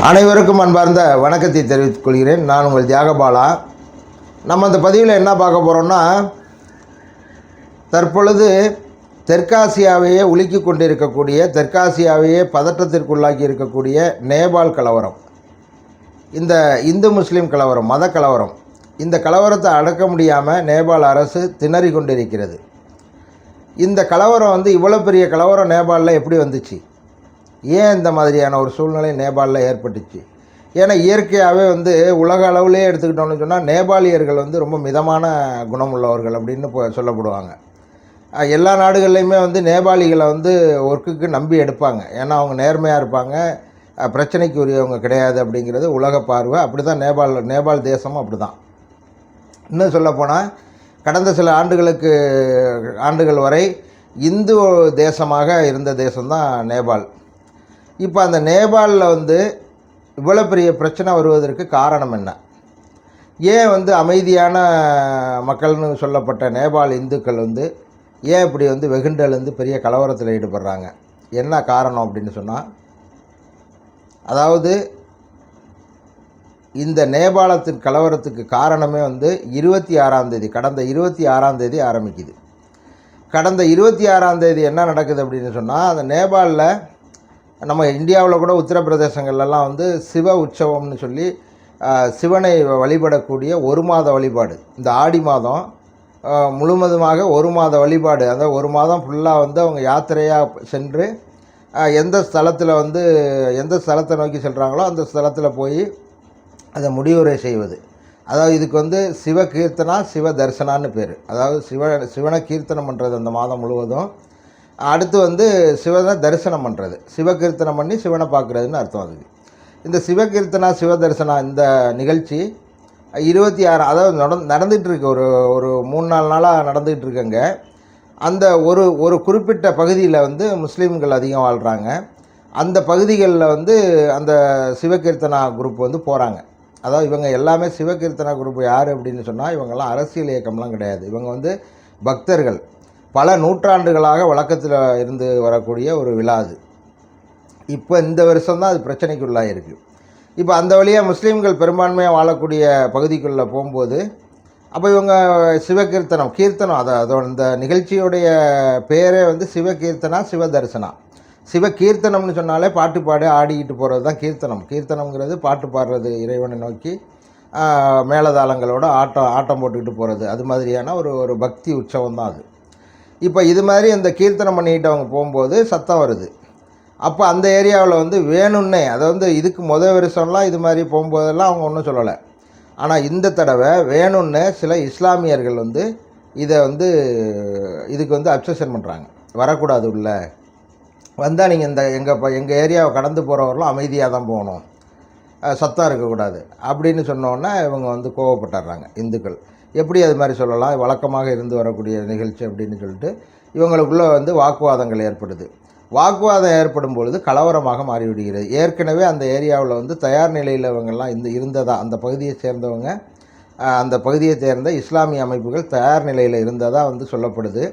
அனைவருக்கும் அன்பார்ந்த வணக்கத்தை தெரிவித்துக் கொள்கிறேன். நான் உங்கள் தியாகபாலா. நம்ம இந்த பதிவில் என்ன பார்க்க போகிறோம்னா, தற்பொழுது தெற்காசியாவையே உலுக்கி கொண்டிருக்கக்கூடிய, தெற்காசியாவையே பதற்றத்திற்குள்ளாக்கி இருக்கக்கூடிய நேபாள் கலவரம், இந்த இந்து முஸ்லீம் கலவரம், மத கலவரம், இந்த கலவரத்தை அடக்க முடியாமல் நேபாள் அரசு திணறி கொண்டிருக்கிறது. இந்த கலவரம் இவ்வளோ பெரிய கலவரம் நேபாளில் எப்படி வந்துச்சு? ஏன் இந்த மாதிரியான ஒரு சூழ்நிலை நேபாளில் ஏற்பட்டுச்சு? ஏன்னா இயற்கையாகவே உலக அளவுலேயே எடுத்துக்கிட்டோம்னு சொன்னால் நேபாளியர்கள் ரொம்ப மிதமான குணம் உள்ளவர்கள் அப்படின்னு சொல்லப்படுவாங்க. எல்லா நாடுகள்லையுமே நேபாளிகளை ஒர்க்குக்கு நம்பி எடுப்பாங்க. ஏன்னா அவங்க நேர்மையாக இருப்பாங்க, பிரச்சனைக்கு உரியவங்க கிடையாது அப்படிங்கிறது உலக பார்வை. அப்படி தான் நேபாள் தேசமும் அப்படி தான். இன்னும் சொல்லப்போனால் கடந்த சில ஆண்டுகள் வரை இந்து தேசமாக இருந்த தேசம்தான் நேபாள். இப்போ அந்த நேபாளில் இவ்வளோ பெரிய பிரச்சனை வருவதற்கு காரணம் என்ன? ஏன் அமைதியான மக்கள்னு சொல்லப்பட்ட நேபாள் இந்துக்கள் ஏன் இப்படி வெகுண்டெழுந்து பெரிய கலவரத்தில் ஈடுபடுறாங்க? என்ன காரணம் அப்படின்னு சொன்னால், அதாவது இந்த நேபாளத்தின் கலவரத்துக்கு காரணமே 26ஆம் தேதி, கடந்த 26ஆம் தேதி ஆரம்பிக்குது. கடந்த 26ஆம் தேதி என்ன நடக்குது அப்படின்னு சொன்னால், அந்த நேபாளில் நம்ம இந்தியாவில் கூட உத்தரப்பிரதேசங்கள்லாம் சிவ உற்சவம்னு சொல்லி சிவனை வழிபடக்கூடிய ஒரு மாத வழிபாடு, இந்த ஆடி மாதம் முழுவதுமாக ஒரு மாத வழிபாடு, அதாவது ஒரு மாதம் ஃபுல்லாக அவங்க யாத்திரையாக சென்று எந்த ஸ்தலத்தில் எந்த ஸ்தலத்தை நோக்கி செல்கிறாங்களோ அந்த ஸ்தலத்தில் போய் அதை முடிவுரை செய்வது. அதாவது இதுக்கு சிவ கீர்த்தனா சிவ தரிசனான்னு பேர். அதாவது சிவனை கீர்த்தனம் பண்ணுறது அந்த மாதம் முழுவதும். அடுத்து சிவனை தரிசனம் பண்ணுறது, சிவகீர்த்தனம் பண்ணி சிவனை பார்க்குறதுன்னு அர்த்தம். அதுக்கு இந்த சிவகீர்த்தனா சிவ தரிசனா இந்த நிகழ்ச்சி 26, அதாவது நடந்துகிட்ருக்கு. ஒரு 3-4 நாளாக நடந்துகிட்டு இருக்குங்க. அந்த ஒரு குறிப்பிட்ட பகுதியில் முஸ்லீம்கள் அதிகம் வாழ்கிறாங்க. அந்த பகுதிகளில் அந்த சிவகீர்த்தனா குரூப் போகிறாங்க. அதாவது இவங்க எல்லாமே சிவகீர்த்தனா குரூப் யார் அப்படின்னு சொன்னால், இவங்கெல்லாம் அரசியல் இயக்கம்லாம் கிடையாது. இவங்க பக்தர்கள், பல நூற்றாண்டுகளாக வழக்கத்தில் இருந்து வரக்கூடிய ஒரு விழா அது. இப்போ இந்த வருஷம்தான் அது பிரச்சனைக்குள்ளாக இருக்குது. இப்போ அந்த வழியாக முஸ்லீம்கள் பெரும்பான்மையாக வாழக்கூடிய பகுதிக்குள்ளே போகும்போது, அப்போ இவங்க கீர்த்தனம் அதோட இந்த நிகழ்ச்சியுடைய பேரே சிவகீர்த்தனா சிவ தரிசனா. சிவகீர்த்தனம்னு சொன்னாலே பாட்டு பாடி ஆடிக்கிட்டு போகிறது தான் கீர்த்தனம். கீர்த்தனம்ங்கிறது பாட்டு பாடுறது, இறைவனை நோக்கி மேலதாளங்களோட ஆட்டம் போட்டுக்கிட்டு போகிறது. அது மாதிரியான ஒரு பக்தி உற்சவம் தான் அது. இப்போ இது மாதிரி இந்த கீர்த்தனம் பண்ணிக்கிட்டு அவங்க போகும்போது சத்தம் வருது. அப்போ அந்த ஏரியாவில் வேணும்னே, அதாவது இதுக்கு வருஷம்லாம் இது மாதிரி போகும்போதெல்லாம் அவங்க ஒன்றும் சொல்லலை. ஆனால் இந்த தடவை வேணும்னு சில இஸ்லாமியர்கள் இதை இதுக்கு அப்சஷன் பண்ணுறாங்க. வரக்கூடாது, உள்ள வந்தால் நீங்கள் எங்கள் ஏரியாவை கடந்து போகிறவர்களும் அமைதியாக தான் போகணும், சத்தம் இருக்கக்கூடாது அப்படின்னு சொன்னோன்னே இவங்க கோவப்பட்டுறாங்க இந்துக்கள். எப்படி அது மாதிரி சொல்லலாம், வழக்கமாக இருந்து வரக்கூடிய நிகழ்ச்சி அப்படின்னு சொல்லிட்டு இவங்களுக்குள்ளே வாக்குவாதங்கள் ஏற்படுது. வாக்குவாதம் ஏற்படும் பொழுது கலவரமாக மாறிவிடுகிறது. ஏற்கனவே அந்த ஏரியாவில் தயார் நிலையில் இவங்கெல்லாம் இருந்ததா, அந்த பகுதியை சேர்ந்தவங்க, அந்த பகுதியை சேர்ந்த இஸ்லாமிய அமைப்புகள் தயார் நிலையில் இருந்ததாக சொல்லப்படுது.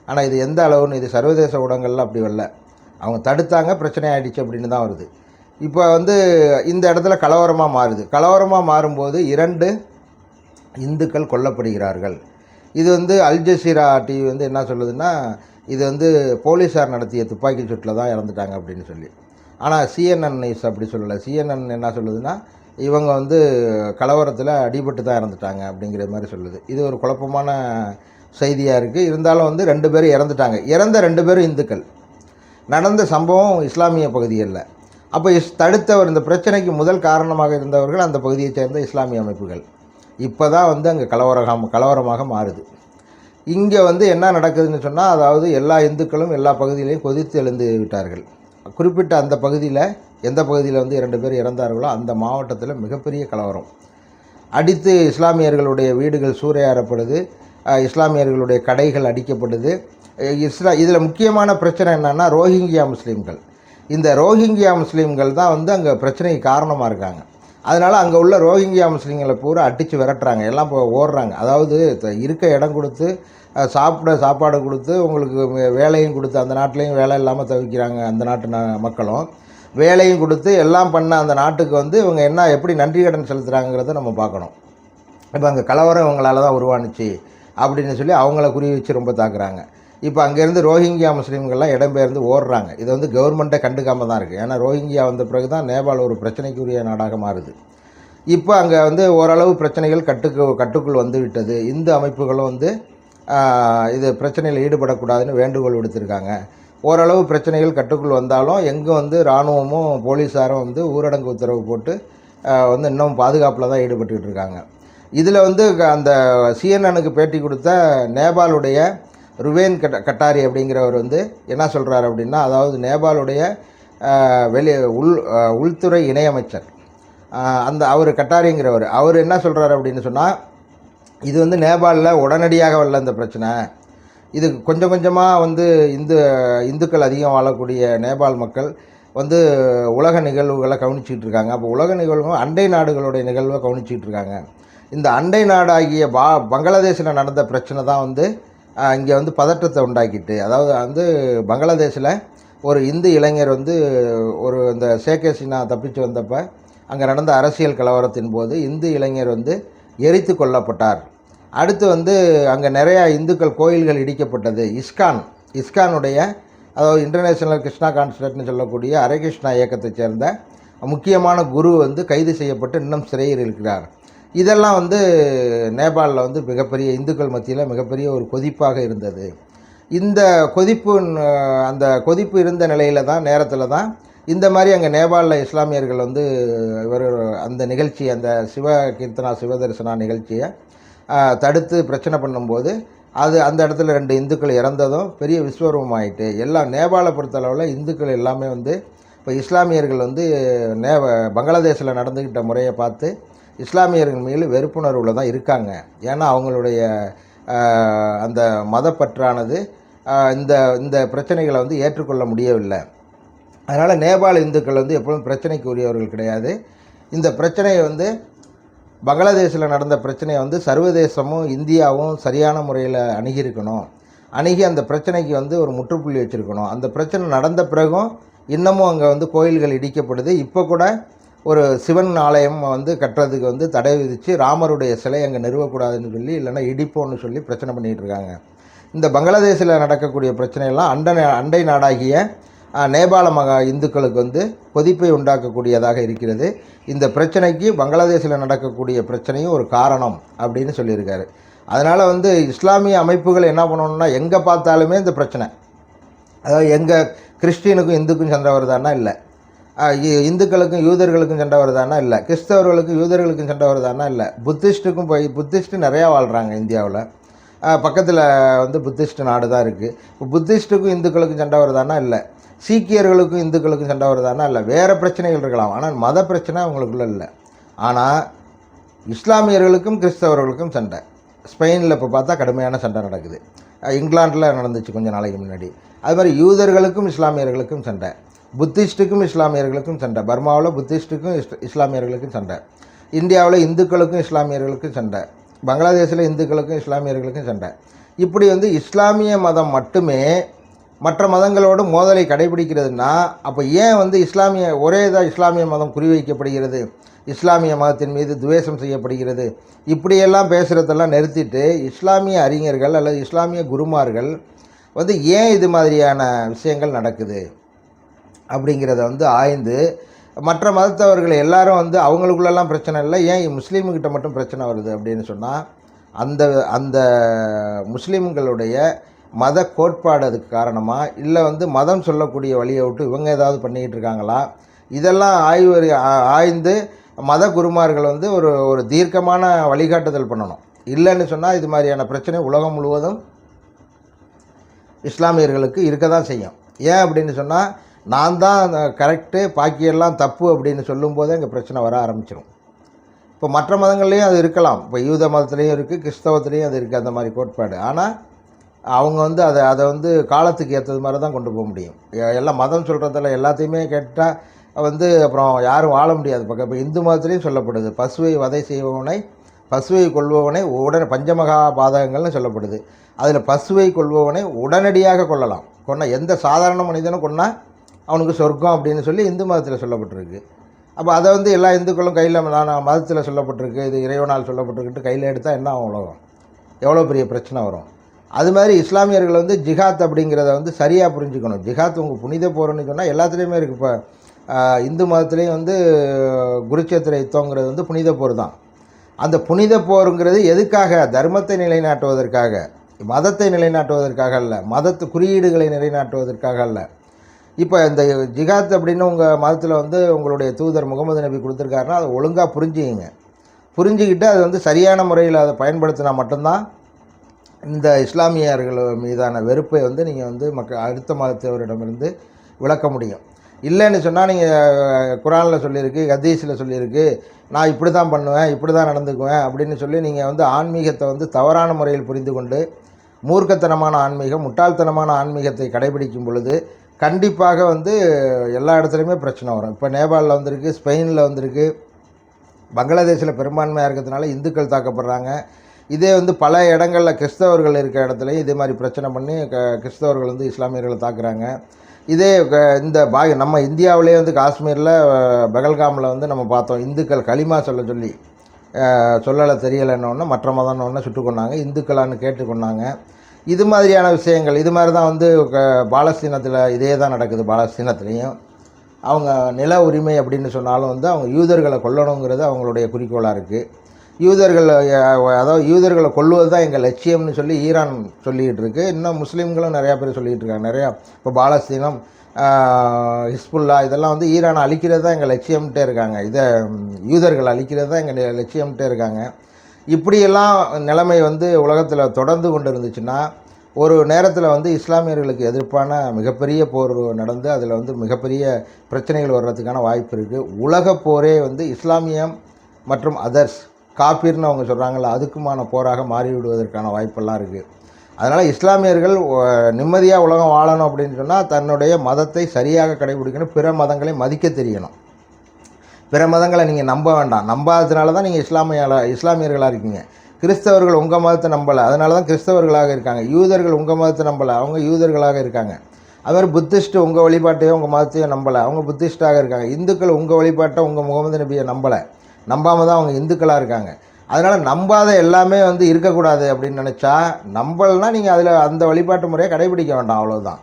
ஆனால் இது எந்த அளவுன்னு இது சர்வதேச ஊடகங்களில் அப்படி வரல. அவங்க தடுத்தாங்க, பிரச்சனை ஆகிடுச்சு அப்படின்னு தான் வருது. இப்போ இந்த இடத்துல கலவரமாக மாறுது. கலவரமாக மாறும்போது 2 இந்துக்கள் கொல்லப்படுகிறார்கள். இது அல் ஜசீரா டிவி என்ன சொல்லுதுன்னா, இது போலீஸார் நடத்திய துப்பாக்கி சூட்டில் தான் இறந்துட்டாங்க அப்படின்னு சொல்லி. ஆனால் CNN நியூஸ் அப்படி சொல்லலை. CNN என்ன சொல்லுதுன்னா, இவங்க கலவரத்தில் அடிபட்டு தான் இறந்துட்டாங்க அப்படிங்கிற மாதிரி சொல்லுது. இது ஒரு குழப்பமான செய்தியாக இருக்குது. இருந்தாலும் 2 பேரும் இறந்துட்டாங்க. இறந்த 2 பேரும் இந்துக்கள். நடந்த சம்பவம் இஸ்லாமிய பகுதிகளில். அப்போ தடுத்தவர், இந்த பிரச்சனைக்கு முதல் காரணமாக இருந்தவர்கள் அந்த பகுதியைச் சேர்ந்த இஸ்லாமிய அமைப்புகள். இப்போ தான் அங்கே கலவரமாக மாறுது. இங்கே என்ன நடக்குதுன்னு சொன்னால், அதாவது எல்லா இந்துக்களும் எல்லா பகுதியிலையும் கொதித்து எழுந்து விட்டார்கள். குறிப்பிட்ட அந்த பகுதியில், எந்த பகுதியில் 2 பேர் இறந்தார்களோ அந்த மாவட்டத்தில் மிகப்பெரிய கலவரம். அடித்து இஸ்லாமியர்களுடைய வீடுகள் சூறையாடப்படுது, இஸ்லாமியர்களுடைய கடைகள் அடிக்கப்படுது. இதில் முக்கியமான பிரச்சனை என்னென்னா ரோஹிங்கியா முஸ்லீம்கள். இந்த ரோஹிங்கியா முஸ்லீம்கள் தான் அங்கே பிரச்சனைக்கு காரணமாக இருக்காங்க. அதனால் அங்கே உள்ள ரோஹிங்கியா முஸ்லீம்களை பூரா அடித்து விரட்டுறாங்க, எல்லாம் இப்போ ஓடுறாங்க. அதாவது இருக்க இடம் கொடுத்து, சாப்பாடு கொடுத்து, உங்களுக்கு வேலையும் கொடுத்து, அந்த நாட்டிலையும் வேலை இல்லாமல் தவிக்கிறாங்க அந்த நாட்டு மக்களும். வேலையும் கொடுத்து எல்லாம் பண்ண அந்த நாட்டுக்கு வந்து இவங்க என்ன எப்படி நன்றி கடன் செலுத்துகிறாங்கிறத நம்ம பார்க்கணும். இப்போ அங்கே கலவரம் இவங்களால தான் உருவானுச்சு அப்படின்னு சொல்லி அவங்கள குறி வச்சு ரொம்ப தாக்குறாங்க. இப்போ அங்கேருந்து ரோஹிங்கியா முஸ்லீம்கள்லாம் இடம்பெயர்ந்து ஓடுறாங்க. இது வந்து கவர்மெண்ட்டை கண்டுக்காமல் தான் இருக்குது. ஏன்னா ரோஹிங்கியா வந்த பிறகு தான் நேபாள் ஒரு பிரச்சனைக்குரிய நாடாக மாறுது. இப்போ அங்கே வந்து ஓரளவு பிரச்சனைகள் கட்டுக்குள் வந்து விட்டது. இந்து அமைப்புகளும் வந்து இது பிரச்சனையில் ஈடுபடக்கூடாதுன்னு வேண்டுகோள் விடுத்திருக்காங்க. ஓரளவு பிரச்சனைகள் கட்டுக்குள் வந்தாலும் எங்கே வந்து இராணுவமும் போலீஸாரும் வந்து ஊரடங்கு உத்தரவு போட்டு வந்து இன்னும் பாதுகாப்பில் தான் ஈடுபட்டுக்கிட்டு இருக்காங்க. இதில் வந்து அந்த சிஎன்எனுக்கு பேட்டி கொடுத்த நேபாளுடைய ருவேன் கட்டாரி அப்படிங்கிறவர் வந்து என்ன சொல்கிறார் அப்படின்னா, அதாவது நேபாளுடைய உள்துறை இணையமைச்சர் அவர் கட்டாரிங்கிறவர் அவர் என்ன சொல்கிறார் அப்படின்னு சொன்னால், இது வந்து நேபாளில் உடனடியாக வரல இந்த பிரச்சனை. இது கொஞ்சம் கொஞ்சமாக வந்து இந்துக்கள் அதிகம் வாழக்கூடிய நேபாள் மக்கள் வந்து உலக நிகழ்வுகளை கவனிச்சிக்கிட்டு இருக்காங்க. அப்போ உலக நிகழ்வு அண்டை நாடுகளுடைய நிகழ்வை கவனிச்சிக்கிட்டு இருக்காங்க. இந்த அண்டை நாடாகிய பங்களாதேஷில் நடந்த பிரச்சனை தான் வந்து இங்கே வந்து பதற்றத்தை உண்டாக்கிட்டு, அதாவது வந்து பங்களாதேஷில் ஒரு இந்து இளைஞர் வந்து இந்த ஷேக் ஹசீனா தப்பிச்சு வந்தப்போ அங்கே நடந்த அரசியல் கலவரத்தின் போது இந்து இளைஞர் வந்து எரித்து கொல்லப்பட்டார். அடுத்து வந்து அங்கே நிறையா இந்துக்கள் கோயில்கள் இடிக்கப்பட்டது. இஸ்கானுடைய அதாவது இன்டர்நேஷ்னல் கிருஷ்ணா கான்சர்ட்னு சொல்லக்கூடிய ஹரே கிருஷ்ணா இயக்கத்தைச் சேர்ந்த முக்கியமான குரு வந்து கைது செய்யப்பட்டு இன்னும் சிறையில் இருக்கிறார். இதெல்லாம் வந்து நேபாளில் வந்து மிகப்பெரிய இந்துக்கள் மத்தியில் மிகப்பெரிய ஒரு கொதிப்பாக இருந்தது. இந்த அந்த கொதிப்பு இருந்த நிலையில் தான் நேரத்தில் தான் இந்த மாதிரி அங்கே நேபாளில் இஸ்லாமியர்கள் வந்து அந்த நிகழ்ச்சி அந்த சிவதரிசனா நிகழ்ச்சியை தடுத்து பிரச்சனை பண்ணும்போது அந்த இடத்துல 2 இந்துக்கள் இறந்ததும் பெரிய விஸ்வரூபம் ஆகிட்டு எல்லாம் நேபாளை பொறுத்தளவில் இந்துக்கள் எல்லாமே வந்து இப்போ இஸ்லாமியர்கள் வந்து பங்களாதேஷில் நடந்துக்கிட்ட முறையை பார்த்து இஸ்லாமியர்கள் மேலே வெறுப்புணர்வில் தான் இருக்காங்க. ஏன்னா அவங்களுடைய அந்த மதப்பற்றானது இந்த பிரச்சனைகளை வந்து ஏற்றுக்கொள்ள முடியவில்லை. அதனால் நேபாள இந்துக்கள் வந்து எப்பொழுதும் பிரச்சனைக்கு உரியவர்கள் கிடையாது. இந்த பிரச்சனையை வந்து பங்களாதேஷில் நடந்த பிரச்சனையை வந்து சர்வதேசமும் இந்தியாவும் சரியான முறையில் அணுகி அந்த பிரச்சனைக்கு வந்து ஒரு முற்றுப்புள்ளி வச்சுருக்கணும். அந்த பிரச்சனை நடந்த பிறகும் இன்னமும் அங்கே வந்து கோயில்கள் இடிக்கப்படுது. இப்போ கூட ஒரு சிவன் ஆலயம் வந்து கட்டுறதுக்கு வந்து தடை விதித்து ராமருடைய சிலை அங்கே நிறுவக்கூடாதுன்னு சொல்லி இல்லைன்னா இடிப்போன்னு சொல்லி பிரச்சனை பண்ணிகிட்டு இருக்காங்க. இந்த பங்களாதேஷில் நடக்கக்கூடிய பிரச்சனையெல்லாம் அண்டை நாடாகிய நேபாள இந்துக்களுக்கு வந்து கொதிப்பை உண்டாக்கக்கூடியதாக இருக்கிறது. இந்த பிரச்சனைக்கு பங்களாதேஷில் நடக்கக்கூடிய பிரச்சனையும் ஒரு காரணம் அப்படின்னு சொல்லியிருக்காரு. அதனால் வந்து இஸ்லாமிய அமைப்புகள் என்ன பண்ணணும்னா எங்கே பார்த்தாலுமே இந்த பிரச்சனை, அதாவது எங்கே கிறிஸ்டினுக்கும் இந்துக்கும் சண்டை வருதானா இல்லை, இந்துக்களுக்கும் யூதர்களுக்கும் சண்டை வருதானா இல்லை, கிறிஸ்தவர்களுக்கும் யூதர்களுக்கும் சண்டை வருதானா இல்லை, புத்திஸ்ட்டு நிறையா வாழ்கிறாங்க இந்தியாவில். பக்கத்தில் வந்து புத்திஸ்ட் நாடு தான் இருக்குது. இப்போ புத்திஸ்ட்டுக்கும் இந்துக்களுக்கும் சண்டை வருதானா இல்லை, சீக்கியர்களுக்கும் இந்துக்களுக்கும் சண்டை வருதானா இல்லை, வேறு பிரச்சனைகள் இருக்கலாம். ஆனால் மத பிரச்சனை அவங்களுக்குள்ள இல்லை. ஆனால் இஸ்லாமியர்களுக்கும் கிறிஸ்தவர்களுக்கும் சண்டை. ஸ்பெயினில் இப்போ பார்த்தா கடுமையான சண்டை நடக்குது. இங்கிலாண்டில் நடந்துச்சு கொஞ்சம் நாளைக்கு முன்னாடி. அது மாதிரி யூதர்களுக்கும் இஸ்லாமியர்களுக்கும் சண்டை, புத்திஸ்ட்டுக்கும் இஸ்லாமியர்களுக்கும் சண்டை, பர்மாவில் புத்திஸ்ட்டுக்கும் இஸ்லாமியர்களுக்கும் சண்டை, இந்தியாவில் இந்துக்களுக்கும் இஸ்லாமியர்களுக்கும் சண்டை, பங்களாதேஷில் இந்துக்களுக்கும் இஸ்லாமியர்களுக்கும் சண்டை. இப்படி வந்து இஸ்லாமிய மதம் மட்டுமே மற்ற மதங்களோடு மோதலை கடைபிடிக்கிறதுனா அப்போ ஏன் வந்து இஸ்லாமிய மதம் குறிவைக்கப்படுகிறது, இஸ்லாமிய மதத்தின் மீது துவேஷம் செய்யப்படுகிறது, இப்படியெல்லாம் பேசுகிறதெல்லாம் நிறுத்திட்டு இஸ்லாமிய அறிஞர்கள் அல்லது இஸ்லாமிய குருமார்கள் வந்து ஏன் இது மாதிரியான விஷயங்கள் நடக்குது அப்படிங்கிறத வந்து ஆய்ந்து மற்ற மதத்தவர்கள் எல்லாரும் வந்து அவங்களுக்குள்ளெல்லாம் பிரச்சனை இல்லை, ஏன் முஸ்லீம்கிட்ட மட்டும் பிரச்சனை வருது அப்படின்னு சொன்னால் அந்த முஸ்லீம்களுடைய மத கோட்பாடு அதுக்கு காரணமாக இல்லை வந்து மதம் சொல்லக்கூடிய வழியை விட்டு இவங்க ஏதாவது பண்ணிக்கிட்டு இருக்காங்களா, இதெல்லாம் ஆய்ந்து மத குருமார்கள் வந்து ஒரு தீர்க்கமான வழிகாட்டுதல் பண்ணணும். இல்லைன்னு சொன்னால் இது மாதிரியான பிரச்சனை உலகம் முழுவதும் இஸ்லாமியர்களுக்கு இருக்க தான் செய்யும். ஏன் அப்படின்னு சொன்னால் நான் தான் கரெக்டு பாக்கியெல்லாம் தப்பு அப்படின்னு சொல்லும்போதே இங்கே பிரச்சனை வர ஆரம்பிச்சிடும். இப்போ மற்ற மதங்கள்லேயும் அது இருக்கலாம், இப்போ யூத மதத்துலேயும் இருக்குது, கிறிஸ்தவத்துலேயும் அது இருக்குது அந்த மாதிரி கோட்பாடு. ஆனால் அவங்க வந்து அதை வந்து காலத்துக்கு ஏற்றது மாதிரி தான் கொண்டு போக முடியும். எல்லாம் மதம் சொல்கிறதில்ல எல்லாத்தையுமே கேட்டால் வந்து அப்புறம் யாரும் வாழ முடியாது. இப்போ இந்து மதத்துலேயும் சொல்லப்படுது, பசுவை கொள்பவனை உடனே பஞ்சமகா பாதகங்கள்னு சொல்லப்படுது. அதில் பசுவை கொள்பவனை உடனடியாக கொல்லலாம். எந்த சாதாரண மனிதனும் கொன்னால் அவனுக்கு சொர்க்கம் அப்படின்னு சொல்லி இந்து மதத்தில் சொல்லப்பட்டிருக்கு. அப்போ அதை வந்து எல்லா இந்துக்களும் கையில் மதத்தில் சொல்லப்பட்டிருக்கு, இது இறைவனால் சொல்லப்பட்டிருக்குட்டு கையில் எடுத்தால் என்ன ஆகும் உலகம்? எவ்வளோ பெரிய பிரச்சனை வரும்? அது மாதிரி இஸ்லாமியர்கள் வந்து ஜிஹாத் அப்படிங்கிறத வந்து சரியாக புரிஞ்சுக்கணும். ஜிஹாத் உங்கள் புனித போர்னு சொன்னால் எல்லாத்துலேயுமே இருக்குது. இப்போ இந்து மதத்துலேயும் வந்து குருச்சேத்திர யுத்தங்கிறது வந்து புனித போர் தான். அந்த புனித போருங்கிறது எதுக்காக? தர்மத்தை நிலைநாட்டுவதற்காக, மதத்தை நிலைநாட்டுவதற்காக அல்ல, மதத்து குறியீடுகளை நிலைநாட்டுவதற்காக அல்ல. இப்போ இந்த ஜிஹாத் அப்படின்னு உங்கள் மதத்தில் வந்து உங்களுடைய தூதர் முகமது நபி கொடுத்துருக்காருன்னா அதை ஒழுங்காக புரிஞ்சுக்கிங்க. புரிஞ்சுக்கிட்டு அது வந்து சரியான முறையில் அதை பயன்படுத்தினா மட்டும்தான் இந்த இஸ்லாமியர்கள் மீதான வெறுப்பை வந்து நீங்கள் வந்து அடுத்த மதத்தவரிடமிருந்து விளக்க முடியும். இல்லைன்னு சொன்னால் நீங்கள் குரானில் சொல்லியிருக்கு, ஹதீஸில் சொல்லியிருக்கு, நான் இப்படி தான் பண்ணுவேன், இப்படி தான் நடந்துக்குவேன் அப்படின்னு சொல்லி நீங்கள் வந்து ஆன்மீகத்தை வந்து தவறான முறையில் புரிந்து கொண்டு மூர்க்கத்தனமான ஆன்மீகம், முட்டாள்தனமான ஆன்மீகத்தை கடைபிடிக்கும் பொழுது கண்டிப்பாக வந்து எல்லா இடத்துலையுமே பிரச்சனை வரும். இப்போ நேபாளில் வந்திருக்கு, ஸ்பெயினில் வந்திருக்கு, பங்களாதேஷில் பெரும்பான்மையாக இருக்கிறதுனால இந்துக்கள் தாக்கப்படுறாங்க. இதே வந்து பல இடங்களில் கிறிஸ்தவர்கள் இருக்கிற இடத்துலையும் இதே மாதிரி பிரச்சனை பண்ணி கிறிஸ்தவர்கள் வந்து இஸ்லாமியர்களை தாக்குறாங்க. இதே இந்த நம்ம இந்தியாவிலே வந்து காஷ்மீரில் பெகல்காமில் வந்து நம்ம பார்த்தோம், இந்துக்கள் களிமா சொல்லி சொல்லலை தெரியலைன்னொன்னே மற்ற மதம்னு சுட்டு கொண்டாங்க, இந்துக்களான்னு கேட்டுக்கொண்டாங்க. இது மாதிரியான விஷயங்கள், இது மாதிரி தான் வந்து பாலஸ்தீனத்தில் இதே தான் நடக்குது. பாலஸ்தீனத்துலேயும் அவங்க நில உரிமை அப்படின்னு சொன்னாலும் வந்து அவங்க யூதர்களை கொல்லணுங்கிறது அவங்களுடைய குறிக்கோளாக இருக்குது. அதாவது யூதர்களை கொல்லுவது தான் எங்கள் லட்சியம்னு சொல்லி ஈரான் சொல்லிக்கிட்டு இருக்குது. இன்னும் முஸ்லீம்களும் நிறையா பேர் சொல்லிகிட்டு இருக்காங்க. நிறையா இப்போ பாலஸ்தீனம், ஹிஸ்புல்லா இதெல்லாம் வந்து ஈரானை அழிக்கிறது தான் எங்கள் லட்சியம்ட்டே இருக்காங்க. இதை யூதர்கள் அழிக்கிறது தான் எங்கள் லட்சியம்ட்டே இருக்காங்க. இப்படியெல்லாம் நிலைமை வந்து உலகத்தில் தொடர்ந்து கொண்டு இருந்துச்சுன்னா ஒரு நேரத்தில் வந்து இஸ்லாமியர்களுக்கு எதிர்ப்பான மிகப்பெரிய போர் நடந்து அதில் வந்து மிகப்பெரிய பிரச்சனைகள் வர்றதுக்கான வாய்ப்பு இருக்குது. உலக போரே வந்து இஸ்லாமியம் மற்றும் அதர்ஸ் காப்பீர்னு அவங்க சொல்கிறாங்கள அதுக்குமான போராக மாறிவிடுவதற்கான வாய்ப்பெல்லாம் இருக்குது. அதனால் இஸ்லாமியர்கள் நிம்மதியாக உலகம் வாழணும் அப்படின்னு சொன்னால் தன்னுடைய மதத்தை சரியாக கடைபிடிக்கணும், பிற மதங்களை மதிக்க தெரியணும். பிற மதங்களை நீங்கள் நம்ப வேண்டாம். நம்பாததுனால தான் நீங்கள் இஸ்லாமியர்களாக இருக்கீங்க. கிறிஸ்தவர்கள் உங்கள் மதத்தை நம்பலை, அதனால தான் கிறிஸ்தவர்களாக இருக்காங்க. யூதர்கள் உங்கள் மதத்தை நம்பலை, அவங்க யூதர்களாக இருக்காங்க. அதுமாதிரி புத்திஸ்ட்டு உங்கள் வழிபாட்டையும் உங்கள் மதத்தையும் நம்பலை, அவங்க புத்திஸ்டாக இருக்காங்க. இந்துக்கள் உங்கள் வழிபாட்டை உங்கள் முகமது நபியை நம்பலை, நம்பாமல் தான் அவங்க இந்துக்களாக இருக்காங்க. அதனால் நம்பாத எல்லாமே வந்து இருக்கக்கூடாது அப்படின்னு நினச்சா, நம்பலைன்னா நீங்கள் அதில் அந்த வழிபாட்டு முறையை கடைபிடிக்க வேண்டாம், அவ்வளோதான்.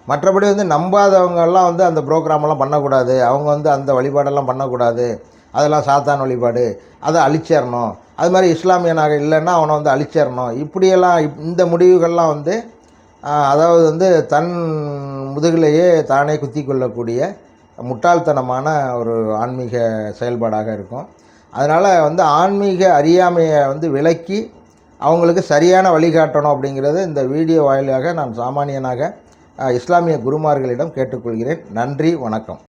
மற்றபடி வந்து நம்பாதவங்கெல்லாம் வந்து அந்த ப்ரோக்ராமெல்லாம் பண்ணக்கூடாது, அவங்க வந்து அந்த வழிபாடெல்லாம் பண்ணக்கூடாது, அதெல்லாம் சாத்தான் வழிபாடு, அதை அழிச்சிடணும். அது மாதிரி இஸ்லாமியனாக இல்லைன்னா அவனை வந்து அழிச்சிடணும். இப்படியெல்லாம் இந்த முடிவுகள்லாம் வந்து அதாவது வந்து தன் முதுகிலேயே தானே குத்தி கொள்ளக்கூடிய முட்டாள்தனமான ஒரு ஆன்மீக செயல்பாடாக இருக்கும். அதனால் வந்து ஆன்மீக அறியாமையை வந்து விலக்கி அவங்களுக்கு சரியான வழிகாட்டணும் அப்படிங்கிறது இந்த வீடியோ வாயிலாக நான் சாமானியனாக இஸ்லாமிய குருமார்களிடம் கேட்டுக்கொள்கிறேன். நன்றி, வணக்கம்.